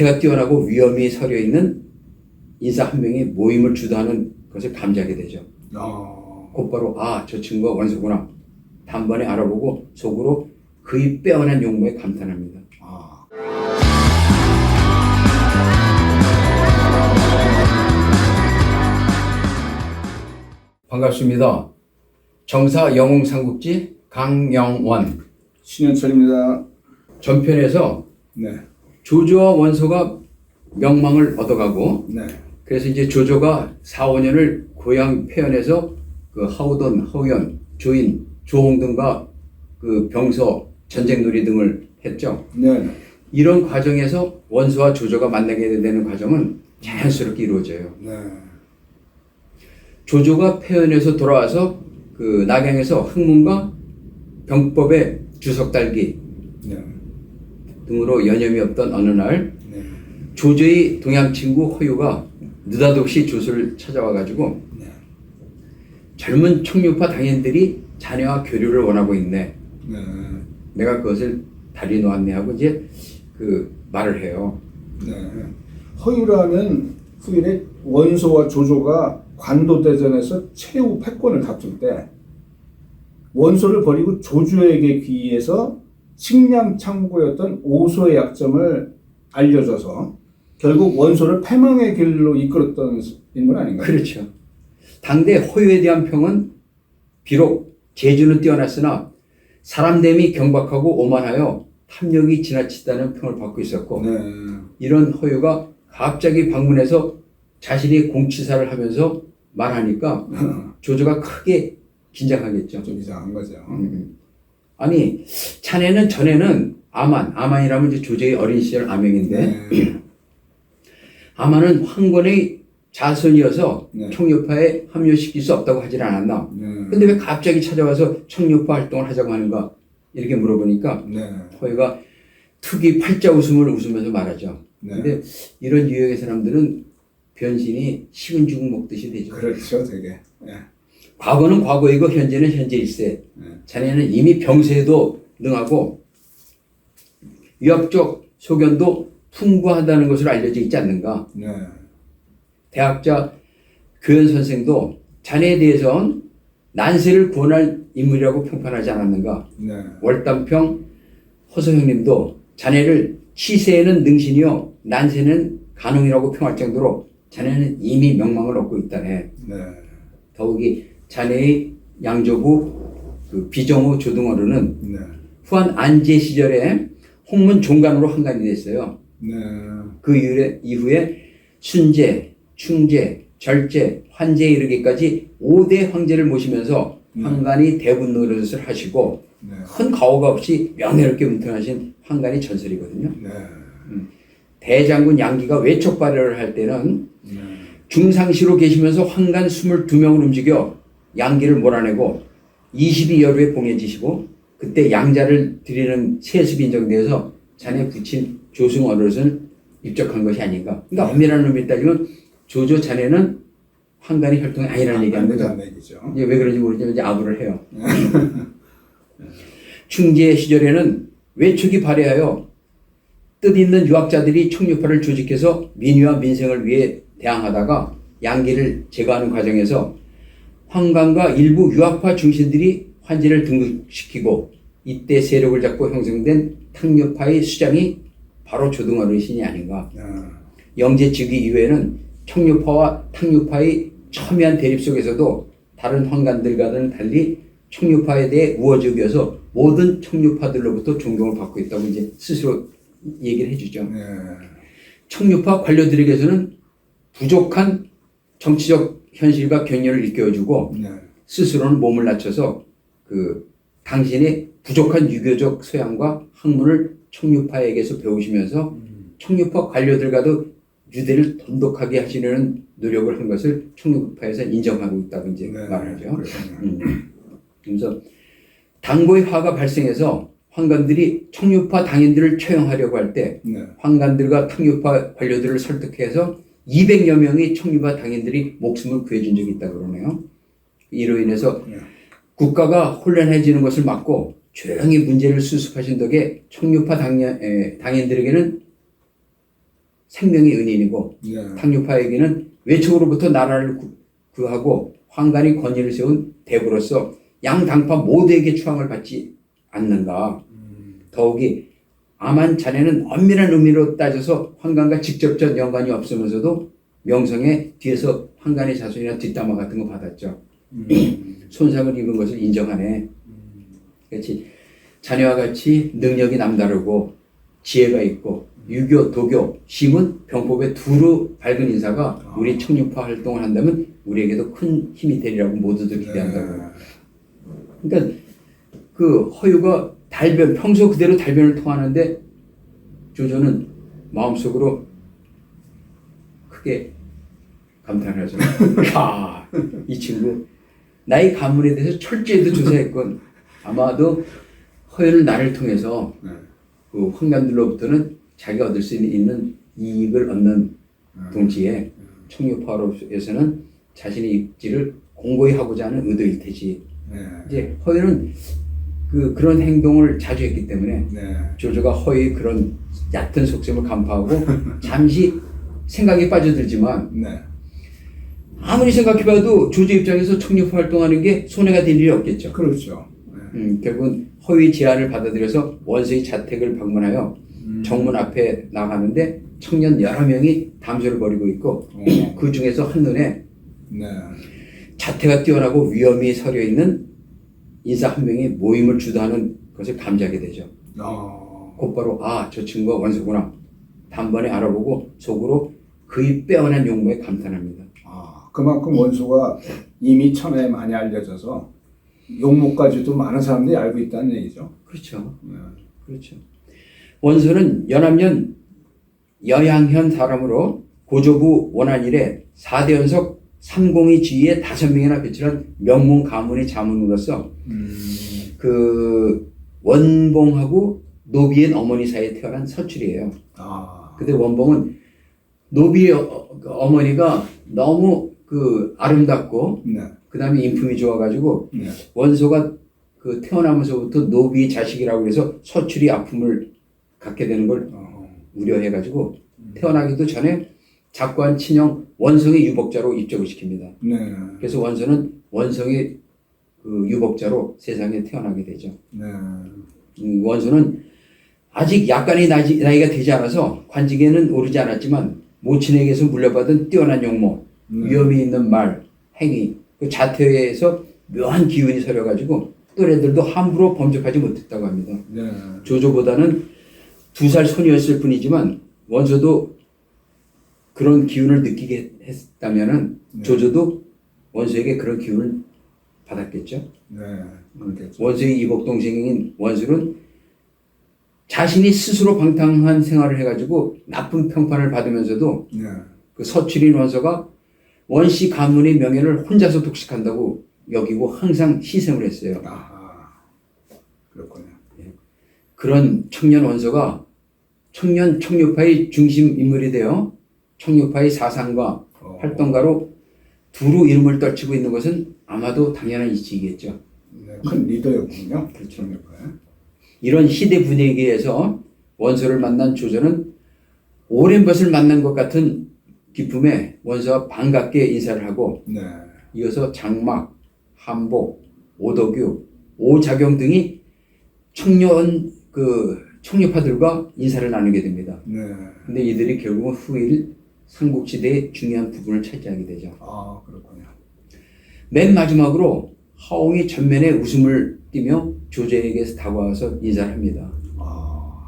자태가 뛰어나고 위험이 서려 있는 인사 한 명이 모임을 주도하는 것을 감지하게 되죠. 곧바로 저 친구가 원소구나. 단번에 알아보고 속으로 그의 빼어난 용모에 감탄합니다. 반갑습니다. 정사 영웅 삼국지 강영원 신현철입니다. 전편에서 네. 조조와 원소가 명망을 얻어가고 네. 그래서 이제 조조가 4, 5년을 고향 폐연에서 그 하우돈, 하우연, 조인, 조홍 등과 그 병서, 전쟁놀이 등을 했죠. 네. 이런 과정에서 원소와 조조가 만나게 되는 과정은 자연스럽게 이루어져요. 네. 조조가 폐연에서 돌아와서 그 낙양에서 학문과 병법의 주석 달기 네. 등으로 여념이 없던 어느 날 네. 조조의 동양 친구 허유가 느닷없이 조조를 찾아와가지고 네. 젊은 청류파 당인들이 자네와 교류를 원하고 있네. 네. 내가 그것을 달리 놓았네 하고 이제 그 말을 해요. 네. 허유라는 후일에 원소와 조조가 관도대전에서 최후 패권을 다툴 때 원소를 버리고 조조에게 귀의해서 식량 창고였던 오소의 약점을 알려줘서 결국 원소를 패망의 길로 이끌었던 인물 아닌가요? 그렇죠. 당대 허유에 대한 평은 비록 재주는 뛰어났으나 사람됨이 경박하고 오만하여 탐욕이 지나치다는 평을 받고 있었고 네. 이런 허유가 갑자기 방문해서 자신이 공치사를 하면서 말하니까 조조가 크게 긴장하겠죠. 좀 이상한 거죠. 아니 자네는 전에는 아만이라면 이제 조조의 어린 시절 아명인데 네. 아만은 황건의 자손이어서 네. 청류파에 합류시킬 수 없다고 하질 않았나? 네. 근데 왜 갑자기 찾아와서 청류파 활동을 하자고 하는가? 이렇게 물어보니까 네. 허유가 특이 팔자 웃음을 웃으면서 말하죠. 네. 근데 이런 유형의 사람들은 변신이 식은 죽 먹듯이 되죠. 그렇죠, 되게. 네. 과거는 과거이고 현재는 현재일세. 네. 자네는 이미 병세에도 능하고 유학적 소견도 풍부하다는 것으로 알려져 있지 않는가? 네. 대학자 교연 선생도 자네에 대해선 난세를 구원할 인물이라고 평판하지 않았는가? 네. 월담평 허소형님도 자네를 치세에는 능신이요 난세는 가능이라고 평할 정도로 자네는 이미 명망을 얻고 있다네. 네. 더욱이 자네의 양조부 그 비정호 조등어른은 네. 후한 안제 시절에 홍문 종간으로 한간이 됐어요. 네. 그 이후에 순제, 충제, 절제, 환제에 이르기까지 5대 황제를 모시면서 한간이 대분 노릇을 하시고 네. 큰 가오가 없이 명예롭게 운행하신 한간이 전설이거든요. 네. 대장군 양기가 외척 발열을 할 때는 네. 중상시로 계시면서 한간 22명을 움직여 양기를 몰아내고 22여루에 봉해지시고 그때 양자를 드리는 세습이 인정되어서 자네 부친 조승 어릇을 입적한 것이 아닌가. 그러니까 엄밀한 의미에 따지면 조조 자네는 한간의 혈통이 아니라는 얘기하는 거죠. 얘기죠. 이제 왜 그런지 모르지만 이제 아부를 해요. 충제 시절에는 외척이 발해하여 뜻있는 유학자들이 청류파를 조직해서 민의와 민생을 위해 대항하다가 양기를 제거하는 과정에서 황간과 일부 유학파 중신들이 환제를 등극시키고 이때 세력을 잡고 형성된 탕류파의 수장이 바로 조등어르신이 아닌가. 영제 즉위 이후에는 청류파와 탕류파의 첨예한 대립 속에서도 다른 황간들과는 달리 청류파에 대해 우호적이어서 모든 청류파들로부터 존경을 받고 있다고 이제 스스로 얘기를 해주죠. 네. 청류파 관료들에게서는 부족한 정치적 현실과 경륜을 일깨워주고 네. 스스로는 몸을 낮춰서 그 당신의 부족한 유교적 소양과 학문을 청류파에게서 배우시면서 청류파 관료들과도 유대를 돈독하게 하시려는 노력을 한 것을 청류파에서 인정하고 있다고 이제 네. 말하죠. 그래서 당고의 화가 발생해서 황간들이 청류파 당인들을 처형하려고 할 때 네. 황간들과 탕류파 관료들을 설득해서 200여 명의 청류파 당인들이 목숨을 구해준 적이 있다고 그러네요. 이로 인해서 네. 국가가 혼란해지는 것을 막고 조용히 문제를 수습하신 덕에 청류파 당인들에게는 생명의 은인이고 네. 탕류파에게는 외척으로부터 나라를 구하고 황간이 권위를 세운 대부로서 양당파 모두에게 추앙을 받지 않는가. 더욱이 아만 자네는 엄밀한 의미로 따져서 황간과 직접적 연관이 없으면서도 명성에 뒤에서 황간의 자손이나 뒷담화 같은 거 받았죠. 손상을 입은 것을 인정하네. 그렇지. 자네와 같이 능력이 남다르고 지혜가 있고 유교, 도교, 심은, 병법의 두루 밝은 인사가 우리 청류파 활동을 한다면 우리에게도 큰 힘이 되리라고 모두들 기대한다고. 그러니까 그 허유가 달변, 평소 그대로 달변을 통하는데 조조는 마음속으로 크게 감탄을 하죠. 야, 이 친구 나의 가문에 대해서 철저히도 조사했건 아마도 허유는 나를 통해서 그 황간들로부터는 자기가 얻을 수 있는 이익을 얻는 동시에 청류파로서는 자신의 입지를 공고히 하고자 하는 의도일 테지. 이제 허유는 그런 행동을 자주 했기 때문에 조조가 허유의 그런 얕은 속셈을 간파하고 잠시 생각에 빠져들지만 아무리 생각해봐도 조조 입장에서 청류파 활동하는 게 손해가 될 일이 없겠죠. 그렇죠. 결국은 허위의 제안을 받아들여서 원수의 자택을 방문하여 정문 앞에 나가는데 청년 여러 명이 담소를 벌이고 있고 그 중에서 한눈에 자태가 뛰어나고 위엄이 서려 있는 인사 한 명이 모임을 주도하는 것을 감지하게 되죠. 곧바로 저 친구가 원수구나. 단번에 알아보고 속으로 그의 빼어난 용모에 감탄합니다. 그만큼 원수가 이미 천하에 많이 알려져서 용모까지도 많은 사람들이 알고 있다는 얘기죠. 그렇죠. 그렇죠. 원수는 연암년 여양현 사람으로 고조부 원한일에 4대 연속 302 지위에 5명이나 배출한 명문 가문의 자문으로서 그 원봉하고 노비의 어머니 사이에 태어난 서출이에요. 근데 원봉은 노비의 어머니가 너무 그 아름답고 그 다음에 인품이 좋아가지고 원소가 그 태어나면서부터 노비의 자식이라고 해서 서출이 아픔을 갖게 되는 걸 우려해가지고 태어나기도 전에 작고한 친형 원성의 유복자로 입적을 시킵니다. 그래서 원소는 원성의 그 유복자로 세상에 태어나게 되죠. 원소는 아직 약간의 나이가 되지 않아서 관직에는 오르지 않았지만 모친에게서 물려받은 뛰어난 용모, 위엄이 있는 말, 행위, 그 자태에서 묘한 기운이 서려가지고 또래들도 함부로 범접하지 못했다고 합니다. 조조보다는 2살 손이었을 뿐이지만 원소도 그런 기운을 느끼게 했다면은 조조도 원소에게 그런 기운을 받았겠죠. 원소의 이복 동생인 원수는 자신이 스스로 방탕한 생활을 해가지고 나쁜 평판을 받으면서도 그 서출인 원소가 원씨 가문의 명예를 혼자서 독식한다고 여기고 항상 희생을 했어요. 그렇군요. 그런 청년 원소가 청년 청류파의 중심 인물이 되어 청류파의 사상과 활동가로 두루 이름을 떨치고 있는 것은 아마도 당연한 이치이겠죠. 큰 리더였군요. 그렇죠. 이런 시대 분위기에서 원소를 만난 조조는 오랜 것을 만난 것 같은 기쁨에 원소와 반갑게 인사를 하고 이어서 장막, 한복, 오덕유, 오자경 등이 청류파들과 인사를 나누게 됩니다. 근데 이들이 결국은 후일 삼국시대의 중요한 부분을 차지하게 되죠. 그렇군요. 맨 마지막으로 하옹이 전면에 웃음을 띠며 조조에게서 다가와서 인사를 합니다.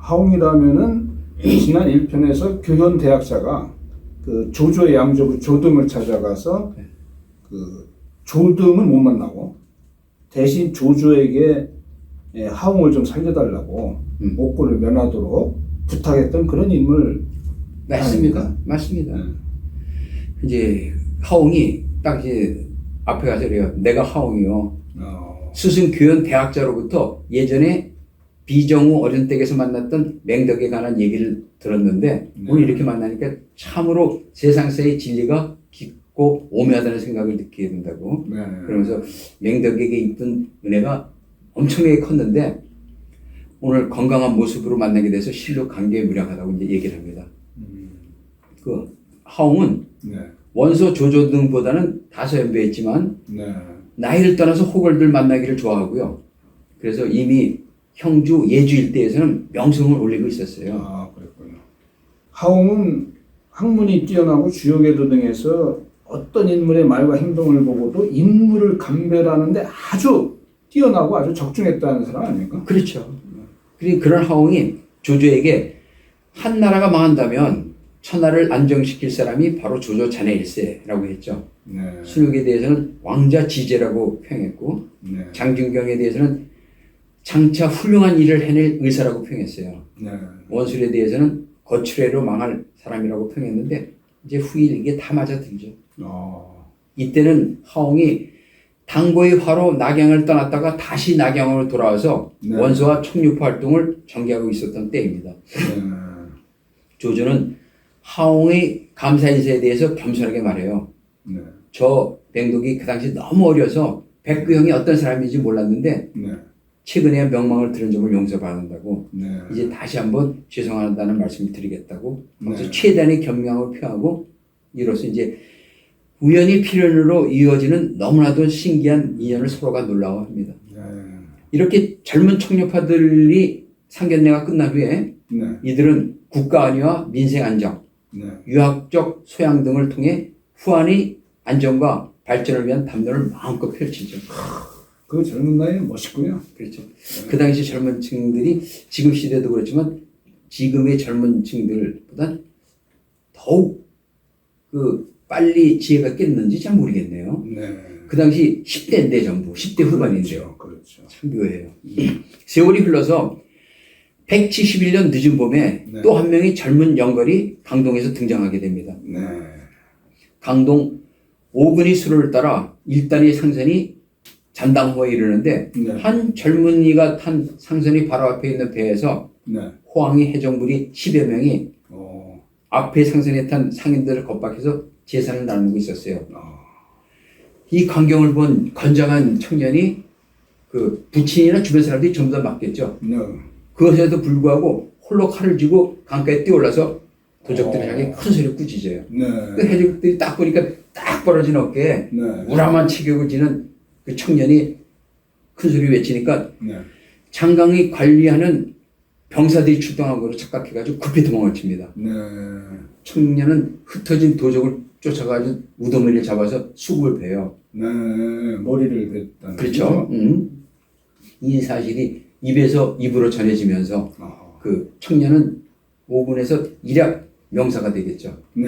하옹이라면은 지난 1편에서 교현 대학자가 그 조조의 양조부 조등을 찾아가서 그 조등은 못 만나고 대신 조조에게 하옹을 좀 살려달라고 옥고를 면하도록 부탁했던 그런 인물. 맞습니다. 이제 하옹이 딱 이제 앞에 가서 그래요. 내가 하옹이요. 스승 교현 대학자로부터 예전에 비정우 어른댁에서 만났던 맹덕에 관한 얘기를 들었는데 오늘 이렇게 만나니까 참으로 세상사의 진리가 깊고 오묘하다는 생각을 느끼게 된다고. 그러면서 맹덕에게 입은 은혜가 엄청나게 컸는데 오늘 건강한 모습으로 만나게 돼서 실로 관계에 무량하다고 이제 얘기를 합니다. 하옹은 네. 원소 조조 등보다는 다소 연배했지만 네. 나이를 떠나서 호걸들 만나기를 좋아하고요. 그래서 이미 형주 예주 일대에서는 명성을 올리고 있었어요. 아, 그랬군요. 하옹은 학문이 뛰어나고 주요궤도 등에서 어떤 인물의 말과 행동을 보고도 인물을 감별하는데 아주 뛰어나고 아주 적중했다는 사람 아닙니까? 그렇죠. 그런 하옹이 조조에게 한 나라가 망한다면 천하를 안정시킬 사람이 바로 조조 자네일세라고 했죠. 네. 순육에 대해서는 왕자 지제라고 평했고 네. 장준경에 대해서는 장차 훌륭한 일을 해낼 의사라고 평했어요. 네. 원술에 대해서는 거추례로 망할 사람이라고 평했는데 이제 후일 이게 다 맞아들죠. 이때는 하옹이 당고의 화로 낙양을 떠났다가 다시 낙양으로 돌아와서 네. 원소와 총류파 활동을 전개하고 있었던 때입니다. 네. 조조는 하옹의 감사 인사에 대해서 겸손하게 말해요. 네. 저 맹독이 그 당시 너무 어려서 백구형이 어떤 사람인지 몰랐는데 네. 최근에 명망을 들은 점을 용서받는다고 네. 이제 다시 한번 죄송하다는 말씀을 드리겠다고 그래서 네. 최대한의 겸양을 표하고 이로써 이제 우연히 필연으로 이어지는 너무나도 신기한 인연을 서로가 놀라워합니다. 네. 이렇게 젊은 청년파들이 상견례가 끝난 후에 네. 이들은 국가 안위와 민생 안정, 네. 유학적 소양 등을 통해 후한의 안정과 발전을 위한 담론을 마음껏 펼치죠. 그 젊은 나이에 멋있군요. 그렇죠. 그 당시 젊은 층들이 지금 시대도 그렇지만 지금의 젊은 층들보다 더욱 그 빨리 지혜가 깼는지 잘 모르겠네요. 네. 그 당시 10대인데 전부 10대 후반인데요. 그렇죠. 참 묘해요. 세월이 흘러서 171년 늦은 봄에 네. 또 한 명의 젊은 영걸이 강동에서 등장하게 됩니다. 네. 강동 5군이 수로를 따라 1단의 상선이 잔당호에 이르는데 네. 한 젊은이가 탄 상선이 바로 앞에 있는 배에서 네. 호황의 해적물이 10여 명이 어. 앞에 상선에 탄 상인들을 겁박해서 재산을 나누고 있었어요. 어. 이 광경을 본 건장한 청년이 그 부친이나 주변 사람들이 전부 다 맡겼죠. 네. 그것에도 불구하고 홀로 칼을 쥐고 강가에 뛰어올라서 도적들을 향해 큰 소리를 꾸짖어요. 네. 그 해적들이 딱 보니까 딱 벌어진 어깨에 네. 우람한 체격을 지닌 그 청년이 큰 소리 외치니까 네. 장강이 관리하는 병사들이 출동한 걸로 착각해가지고 급히 도망을 칩니다. 네. 청년은 흩어진 도적을 쫓아가지고 우두머리를 잡아서 수급을 베요. 네. 머리를 뱉다. 그렇죠. 이 사실이 입에서 입으로 전해지면서 그 청년은 5군에서 일약 명사가 되겠죠. 네.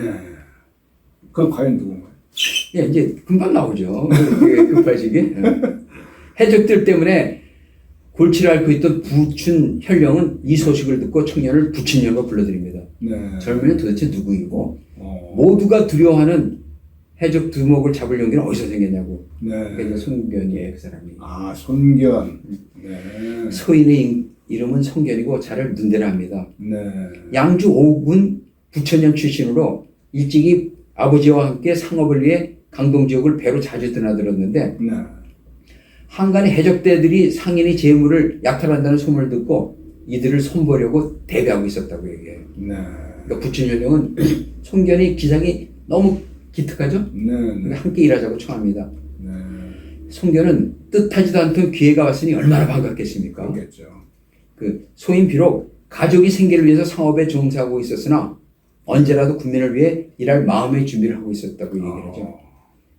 그럼 과연 누군가요? 예, 이제 금방 나오죠. 급발식이. 해적들 때문에 골치를 앓고 있던 부춘 현령은 이 소식을 듣고 청년을 부친녀로 불러드립니다. 네. 젊은이는 도대체 누구이고 모두가 두려워하는 해적 두목을 잡을 용기는 어디서 생겼냐고. 네. 그러니까 이제 손견이에요, 그 사람이. 아, 손견. 네. 서인의 이름은 손견이고 차를 눈대라 합니다. 네. 양주 5군 부천년 출신으로 일찍이 아버지와 함께 상업을 위해 강동 지역을 배로 자주 드나들었는데 네. 한간의 해적대들이 상인의 재물을 약탈한다는 소문을 듣고 이들을 손보려고 대비하고 있었다고 얘기해요. 네. 그러니까 부친현령은 손견의 기상이 너무 기특하죠? 네. 그러니까 함께 일하자고 청합니다. 네. 손견은 뜻하지도 않던 기회가 왔으니 얼마나 반갑겠습니까? 그렇겠죠. 그 소인 비록 가족이 생계를 위해서 상업에 종사하고 있었으나 언제라도 국민을 위해 일할 마음의 준비를 하고 있었다고 얘기를 하죠.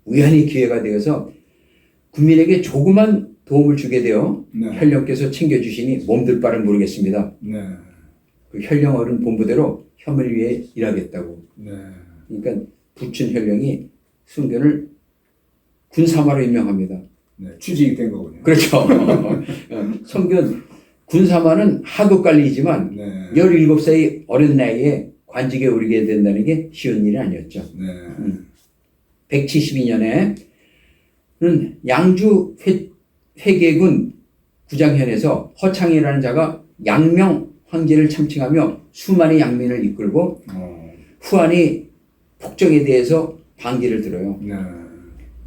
우연히 기회가 되어서 국민에게 조그만 도움을 주게 되어 네. 현령께서 챙겨주시니 몸둘 바를 모르겠습니다. 네. 그 현령 어른 본부대로 혐을 위해 일하겠다고. 네. 그러니까 부춘 현령이 순견을 군사마로 임명합니다. 네. 취직이 된 거군요. 그렇죠. 성견 군사마는 하급 관리이지만 네. 17살의 어린 나이에 관직에 오르게 된다는 게 쉬운 일이 아니었죠. 네. 172년에는 양주 회계군 구장현에서 허창이라는 자가 양명 황제를 참칭하며 수많은 양민을 이끌고 후한이 폭정에 대해서 반기를 들어요. 네.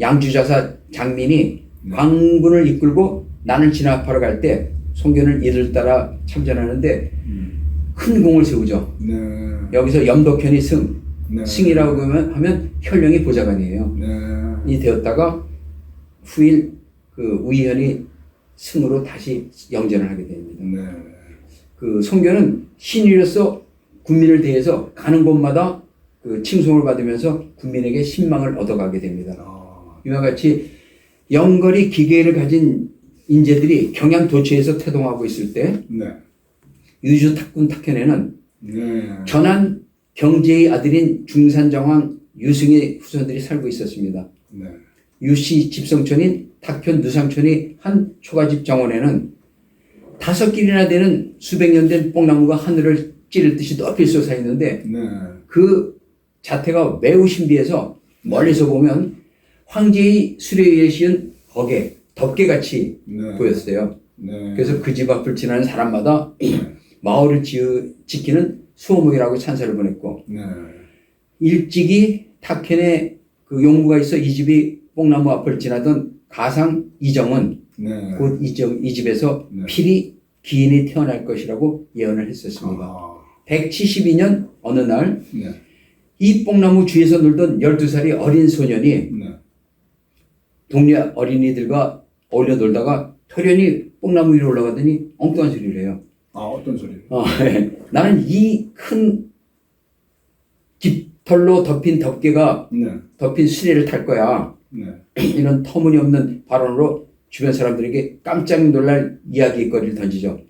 양주자사 장민이 네. 광군을 이끌고 난을 진압하러 갈 때 송견을 이를 따라 참전하는데 큰 공을 세우죠. 네. 여기서 염덕현이 승, 네. 승이라고 하면 혈령이 보좌관이에요. 네. 이 되었다가 후일 그 우의현이 승으로 다시 영전을 하게 됩니다. 네. 그 송교는 신이로서 군민을 대해서 가는 곳마다 그 칭송을 받으면서 군민에게 신망을 얻어가게 됩니다. 이와 같이 영거리 기계를 가진 인재들이 경양 도처에서 태동하고 있을 때 네. 유주 탁군 탁현에는 네. 전한 경제의 아들인 중산정왕 유승의 후손들이 살고 있었습니다. 네. 유씨 집성촌인 탁현 누상촌의 한 초가집 정원에는 5길이나 되는 수백 년 된 뽕나무가 하늘을 찌를 듯이 높이 솟아 있는데 네. 그 자태가 매우 신비해서 멀리서 보면 황제의 수레위에 씌운 거개, 덮개같이 네. 보였어요. 네. 그래서 그 집 앞을 지나는 사람마다 마을을 지키는 수호목이라고 찬사를 보냈고 네. 일찍이 탁현에 그 용무가 있어 이 집이 뽕나무 앞을 지나던 가상 이정은 네. 곧 이 집에서 네. 필히 기인이 태어날 것이라고 예언을 했었습니다. 아. 172년 어느 날 이 네. 뽕나무 주위에서 놀던 12살의 어린 소년이 네. 동네 어린이들과 어울려 놀다가 터련이 뽕나무 위로 올라가더니 엉뚱한 소리를 해요. 아, 어떤 소리를? 나는 이 큰 깃털로 덮인 덮개가 네. 덮인 수레를 탈 거야. 네. 이런 터무니없는 발언으로 주변 사람들에게 깜짝 놀랄 이야기거리를 던지죠.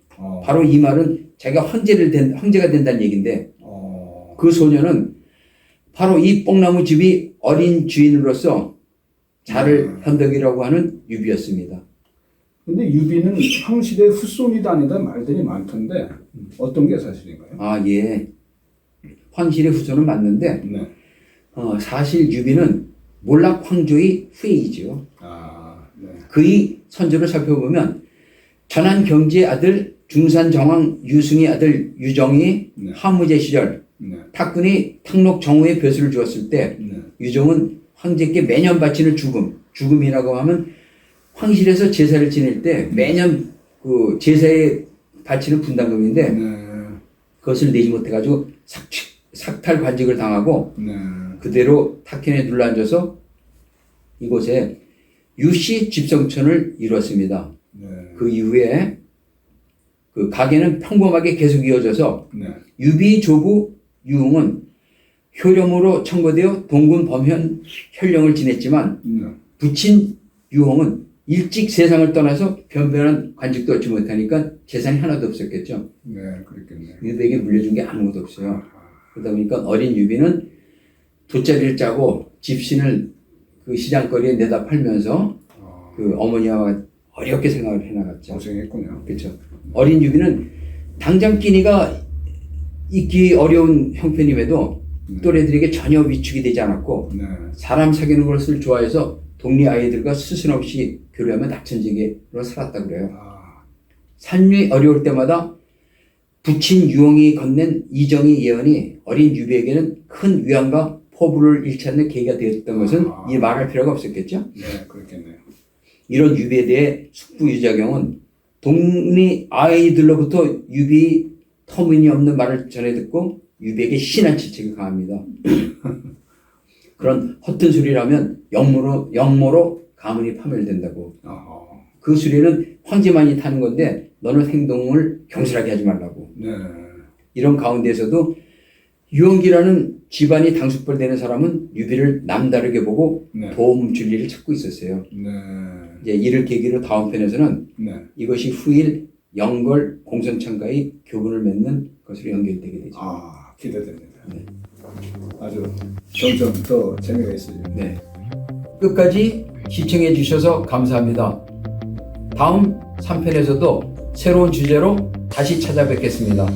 바로 이 말은 자기가 황제가 된다는 얘기인데 그 소녀는 바로 이 뽕나무 집이 어린 주인으로서 자를 현덕이라고 하는 유비였습니다. 근데 유비는 황실의 후손이다 아니다 말들이 많던데 어떤 게 사실인가요? 아, 예. 황실의 후손은 맞는데 네. 사실 유비는 몰락 황조의 후예이죠. 아, 네. 그의 선조를 살펴보면 전한 경제의 아들 중산 정왕 유승의 아들 유정이 네. 하무제 시절 네. 탁군이 탁록 정우에 벼슬을 주었을 때 네. 유정은 황제께 매년 바치는 죽음이라고 하면 황실에서 제사를 지낼 때 매년 그 제사에 바치는 분담금인데 네. 그것을 내지 못해가지고 삭탈 관직을 당하고 네. 그대로 탁현에 눌러앉아서 이곳에 유씨 집성촌을 이루었습니다. 네. 그 이후에 그 가계는 평범하게 계속 이어져서 네. 유비 조부 유흥은 효령으로 청거되어 동군 범현 혈령을 지냈지만 네. 부친 유흥은 일찍 세상을 떠나서 변변한 관직도 얻지 못하니까 재산이 하나도 없었겠죠. 네, 그렇겠네요. 유비에게 물려준 게 아무것도 없어요. 그러다 보니까 어린 유비는 돗자리를 짜고 집신을 그 시장거리에 내다 팔면서 그 어머니와 어렵게 생각을 해나갔죠. 고생했군요. 그렇죠. 어린 유비는 당장 끼니가 있기 어려운 형편임에도 또래들에게 전혀 위축이 되지 않았고 네. 사람 사귀는 것을 좋아해서 동네 아이들과 스스럼없이 교류하며 낙천지게로 살았다 그래요. 산류이 어려울 때마다 부친 유홍이 건넨 이정의 예언이 어린 유비에게는 큰 위안과 포부를 잃지 않는 계기가 되었던 것은 이 말할 필요가 없었겠죠. 네, 그렇겠네요. 이런 유비에 대해 숙부 유자경은 동네 아이들로부터 유비 터무니없는 말을 전해 듣고 유비에게 신한 질책이 강합니다. 그런 허튼 소리라면 영모로 가문이 파멸된다고. 그 수레는 황제만이 타는 건데 너는 행동을 경솔하게 하지 말라고. 네. 이런 가운데서도 유원기라는 집안이 당숙벌되는 사람은 유비를 남다르게 보고 네. 도움 줄 일을 찾고 있었어요. 네. 이제 이를 계기로 다음 편에서는 네. 이것이 후일 영걸 공선창과의 교분을 맺는 것으로 연결되게 되죠. 기대됩니다. 아주 점점 더 재미가 있어요. 네. 끝까지 시청해 주셔서 감사합니다. 다음 3편에서도 새로운 주제로 다시 찾아뵙겠습니다.